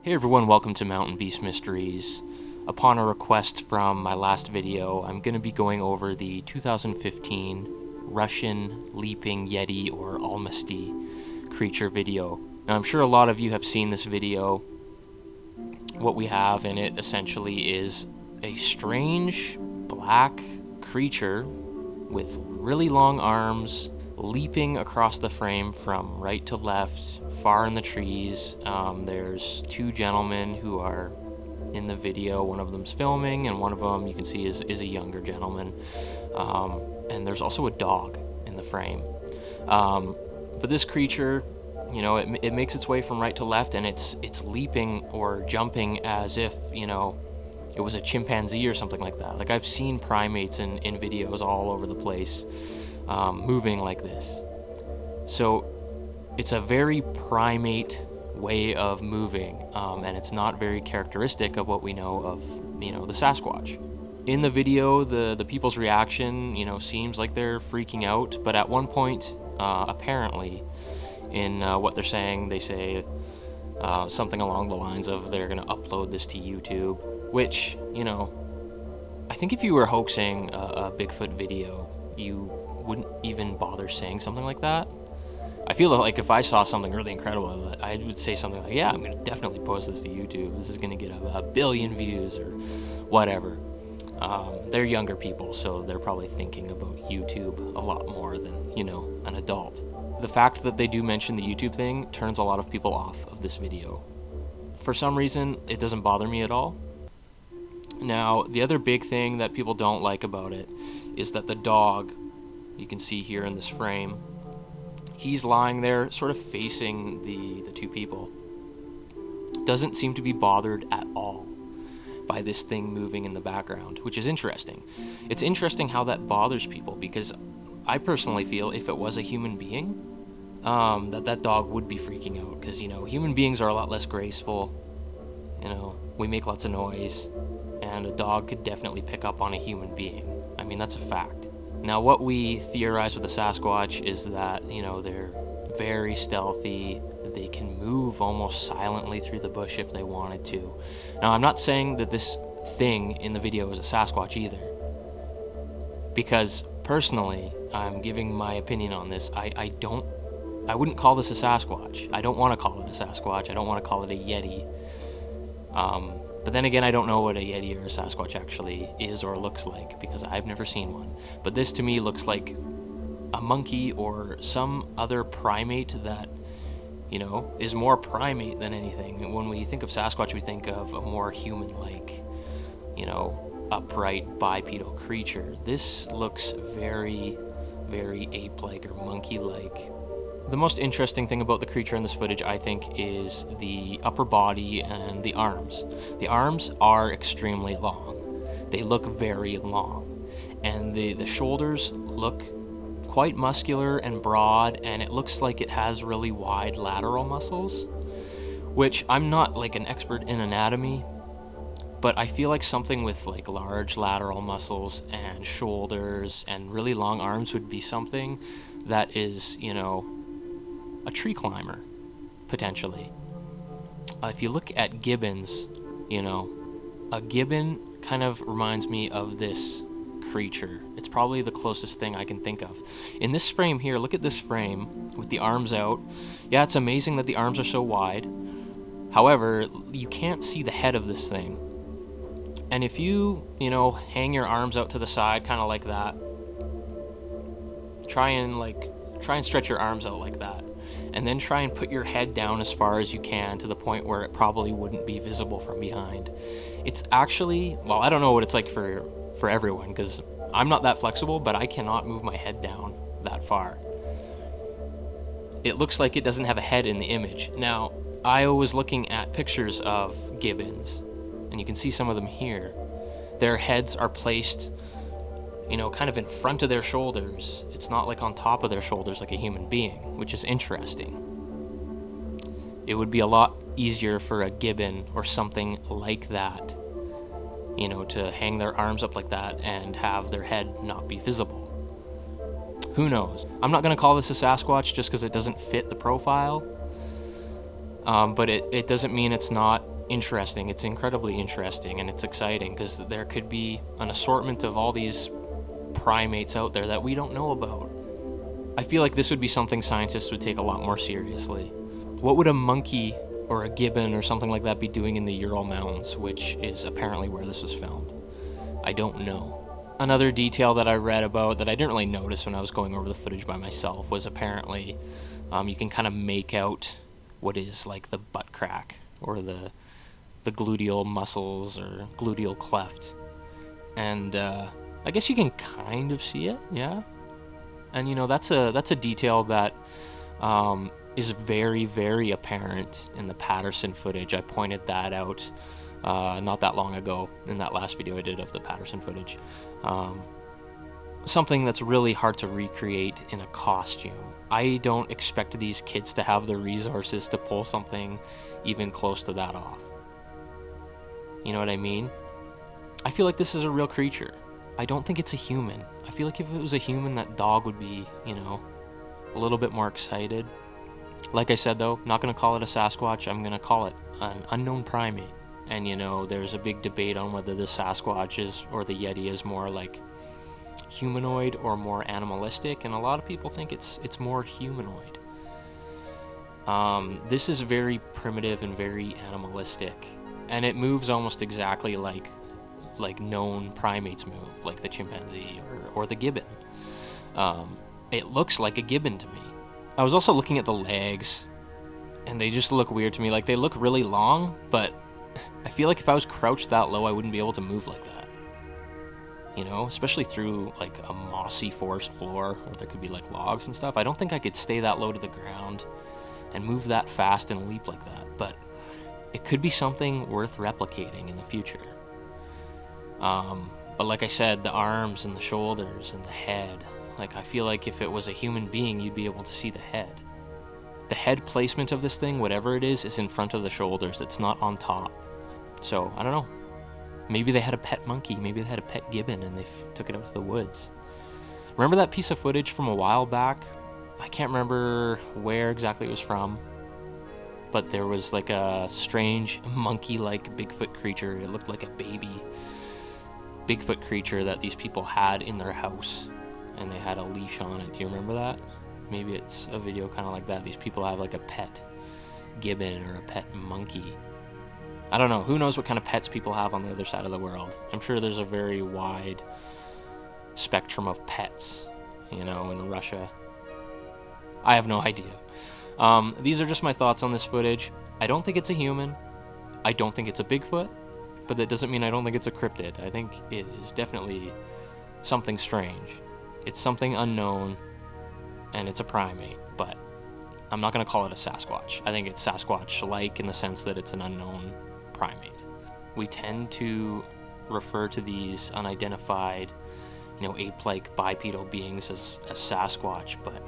Hey everyone, welcome to Mountain Beast Mysteries. Upon a request from my last video, I'm going to be going over the 2015 Russian Leaping Yeti or Almasty creature video. Now I'm sure a lot of you have seen this video. What we have in it essentially is a strange black creature with really long arms leaping across the frame from right to left, far in the trees. There's two gentlemen who are in the video. One of them's filming, and one of them you can see is a younger gentleman. And there's also a dog in the frame. But this creature, you know, it makes its way from right to left, and it's leaping or jumping as if, you know, it was a chimpanzee or something like that. Like, I've seen primates in videos all over the place moving like this. So it's a very primate way of moving, and it's not very characteristic of what we know of, you know, the Sasquatch. In the video, the people's reaction, you know, seems like they're freaking out, but at one point, apparently, in what they're saying, they say something along the lines of they're going to upload this to YouTube, which, you know, I think if you were hoaxing a Bigfoot video, you wouldn't even bother saying something like that. I feel like if I saw something really incredible, I would say something like, yeah, I'm going to definitely post this to YouTube. This is going to get a billion views or whatever. They're younger people, so they're probably thinking about YouTube a lot more than, you know, an adult. The fact that they do mention the YouTube thing turns a lot of people off of this video. For some reason, it doesn't bother me at all. Now, the other big thing that people don't like about it is that the dog, you can see here in this frame, he's lying there sort of facing the two people. Doesn't seem to be bothered at all by this thing moving in the background, which is interesting. It's interesting how that bothers people, because I personally feel if it was a human being, that dog would be freaking out, because, you know, human beings are a lot less graceful. You know, we make lots of noise, and a dog could definitely pick up on a human being. I mean, that's a fact. Now, what we theorize with the Sasquatch is that, you know, they're very stealthy. They can move almost silently through the bush if they wanted to. Now, I'm not saying that this thing in the video is a Sasquatch either, because personally, I'm giving my opinion on this. I wouldn't call this a Sasquatch. I don't want to call it a Sasquatch. I don't want to call it a Yeti. But then again, I don't know what a Yeti or a Sasquatch actually is or looks like, because I've never seen one. But this to me looks like a monkey or some other primate that, you know, is more primate than anything. When we think of Sasquatch, we think of a more human-like, you know, upright bipedal creature. This looks very, very ape-like or monkey-like. The most interesting thing about the creature in this footage, I think, is the upper body and the arms. The arms are extremely long. They look very long. And the shoulders look quite muscular and broad, and it looks like it has really wide lateral muscles, which I'm not like an expert in anatomy, but I feel like something with like large lateral muscles and shoulders and really long arms would be something that is, you know, a tree climber, potentially. If you look at gibbons, you know, a gibbon kind of reminds me of this creature. It's probably the closest thing I can think of. In this frame here, look at this frame with the arms out. Yeah, it's amazing that the arms are so wide. However, you can't see the head of this thing. And if you know, hang your arms out to the side, kind of like that, try and stretch your arms out like that, and then try and put your head down as far as you can to the point where it probably wouldn't be visible from behind. It's actually, well, I don't know what it's like for everyone, because I'm not that flexible, but I cannot move my head down that far. It looks like it doesn't have a head in the image. Now, I was looking at pictures of gibbons, and you can see some of them here. Their heads are placed, you know, kind of in front of their shoulders. It's not like on top of their shoulders like a human being, which is interesting. It would be a lot easier for a gibbon or something like that, you know, to hang their arms up like that and have their head not be visible. Who knows? I'm not going to call this a Sasquatch just because it doesn't fit the profile. But it doesn't mean it's not interesting. It's incredibly interesting, and it's exciting because there could be an assortment of all these primates out there that we don't know about. I feel like this would be something scientists would take a lot more seriously. What would a monkey or a gibbon or something like that be doing in the Ural Mountains, which is apparently where this was filmed? I don't know. Another detail that I read about that I didn't really notice when I was going over the footage by myself was apparently you can kind of make out what is like the butt crack or the gluteal muscles or gluteal cleft. And I guess you can kind of see it, yeah. And you know, that's a detail that is very, very apparent in the Patterson footage. I pointed that out not that long ago in that last video I did of the Patterson footage. Something that's really hard to recreate in a costume. I don't expect these kids to have the resources to pull something even close to that off. You know what I mean? I feel like this is a real creature. I don't think it's a human. I feel like if it was a human, that dog would be, you know, a little bit more excited. Like I said, though, not going to call it a Sasquatch. I'm going to call it an unknown primate. And, you know, there's a big debate on whether the Sasquatch is, or the Yeti is more like humanoid or more animalistic. And a lot of people think it's more humanoid. This is very primitive and very animalistic. And it moves almost exactly like known primates move, like the chimpanzee or the gibbon. It looks like a gibbon to me. I was also looking at the legs, and they just look weird to me. Like, they look really long, but I feel like if I was crouched that low, I wouldn't be able to move like that. You know, especially through like a mossy forest floor where there could be like logs and stuff. I don't think I could stay that low to the ground and move that fast and leap like that, but it could be something worth replicating in the future. But like I said, the arms and the shoulders and the head, like I feel like if it was a human being, you'd be able to see the head. The head placement of this thing, whatever it is in front of the shoulders. It's not on top. So, I don't know. Maybe they had a pet monkey, maybe they had a pet gibbon and they took it out to the woods. Remember that piece of footage from a while back? I can't remember where exactly it was from, but there was like a strange monkey-like Bigfoot creature. It looked like a baby Bigfoot creature that these people had in their house, and they had a leash on it. Do you remember that? Maybe it's a video kind of like that. These people have like a pet gibbon or a pet monkey. I don't know. Who knows what kind of pets people have on the other side of the world? I'm sure there's a very wide spectrum of pets, you know, in Russia. I have no idea. These are just my thoughts on this footage. I don't think it's a human. I don't think it's a Bigfoot. But that doesn't mean I don't think it's a cryptid. I think it is definitely something strange. It's something unknown, and it's a primate, but I'm not going to call it a Sasquatch. I think it's Sasquatch-like in the sense that it's an unknown primate. We tend to refer to these unidentified, you know, ape-like bipedal beings as Sasquatch, but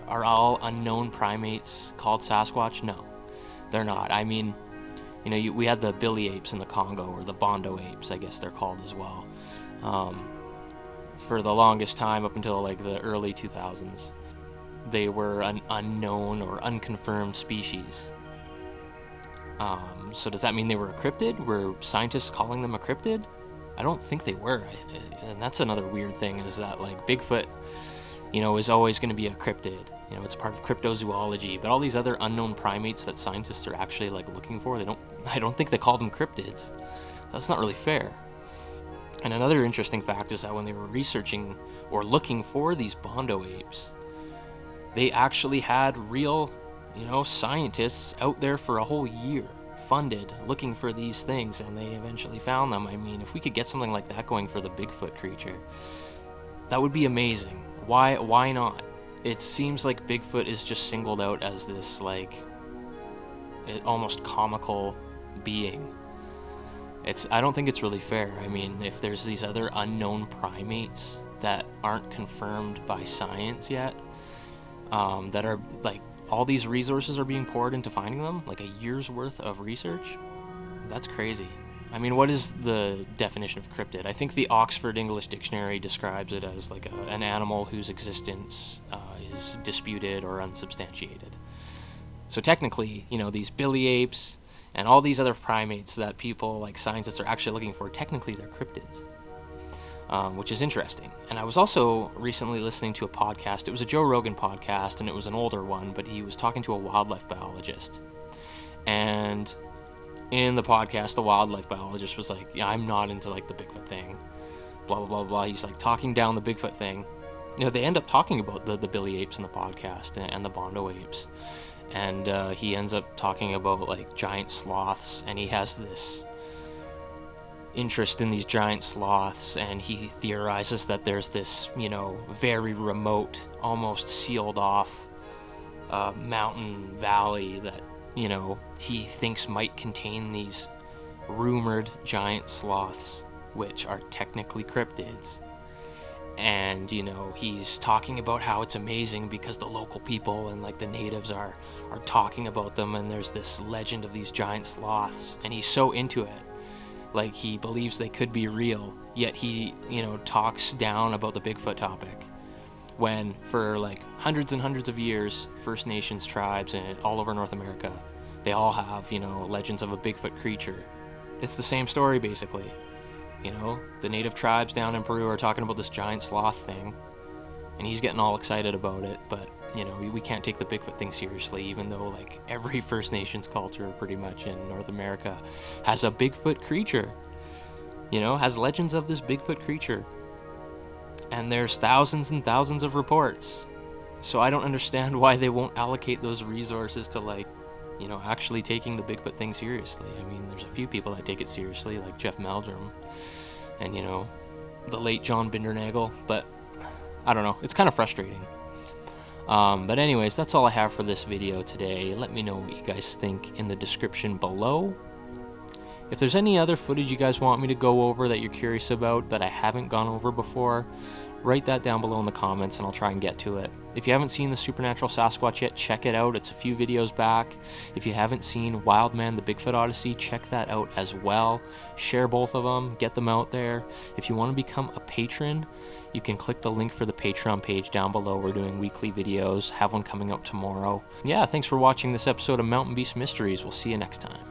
are all unknown primates called Sasquatch? No, they're not. I mean, you know, we had the billy apes in the Congo, or the bondo apes, I guess they're called as well. For the longest time, up until like the early 2000s, they were an unknown or unconfirmed species. So does that mean they were a cryptid? Were scientists calling them a cryptid? I don't think they were. And that's another weird thing, is that like Bigfoot, you know, is always going to be a cryptid. You know, it's part of cryptozoology. But all these other unknown primates that scientists are actually like looking for, I don't think they call them cryptids. That's not really fair. And another interesting fact is that when they were researching or looking for these bondo apes, they actually had real, you know, scientists out there for a whole year, funded, looking for these things, and they eventually found them. I mean, if we could get something like that going for the Bigfoot creature, that would be amazing. Why not? It seems like Bigfoot is just singled out as this, like, almost comical being. I don't think it's really fair. I mean, if there's these other unknown primates that aren't confirmed by science yet, that are, like, all these resources are being poured into finding them, like a year's worth of research, that's crazy. I mean, what is the definition of cryptid? I think the Oxford English Dictionary describes it as like an animal whose existence is disputed or unsubstantiated. So technically, you know, these billy apes And all these other primates that people, like scientists, are actually looking for, technically they're cryptids, which is interesting. And I was also recently listening to a podcast. It was a Joe Rogan podcast, and it was an older one, but he was talking to a wildlife biologist. And in the podcast, the wildlife biologist was like, yeah, I'm not into like the Bigfoot thing, blah, blah, blah, blah. He's like talking down the Bigfoot thing. You know, they end up talking about the Billy apes in the podcast and the Bondo apes. And he ends up talking about like giant sloths, and he has this interest in these giant sloths, and he theorizes that there's this, you know, very remote, almost sealed off mountain valley that, you know, he thinks might contain these rumored giant sloths, which are technically cryptids. And, you know, he's talking about how it's amazing because the local people and like the natives are talking about them, and there's this legend of these giant sloths, and he's so into it. Like, he believes they could be real, yet he, you know, talks down about the Bigfoot topic. When for like hundreds and hundreds of years, First Nations tribes and all over North America, they all have, you know, legends of a Bigfoot creature. It's the same story basically. You know, the native tribes down in Peru are talking about this giant sloth thing, and he's getting all excited about it, but, you know, we can't take the Bigfoot thing seriously, even though, like, every First Nations culture pretty much in North America has a Bigfoot creature, you know, has legends of this Bigfoot creature. And there's thousands and thousands of reports. So I don't understand why they won't allocate those resources to, like, you know, actually taking the Bigfoot thing seriously. I mean, there's a few people that take it seriously, like Jeff Meldrum and, you know, the late John Bindernagel, but I don't know, it's kind of frustrating. But anyways, that's all I have for this video today. Let me know what you guys think in the description below. If there's any other footage you guys want me to go over that you're curious about that I haven't gone over before, write that down below in the comments and I'll try and get to it. If you haven't seen the Supernatural Sasquatch yet, check it out. It's a few videos back. If you haven't seen WILDMAN, the Bigfoot Odyssey, check that out as well. Share both of them, get them out there. If you want to become a patron, you can click the link for the Patreon page down below. We're doing weekly videos, have one coming up tomorrow. Yeah, thanks for watching this episode of Mountain Beast Mysteries. We'll see you next time.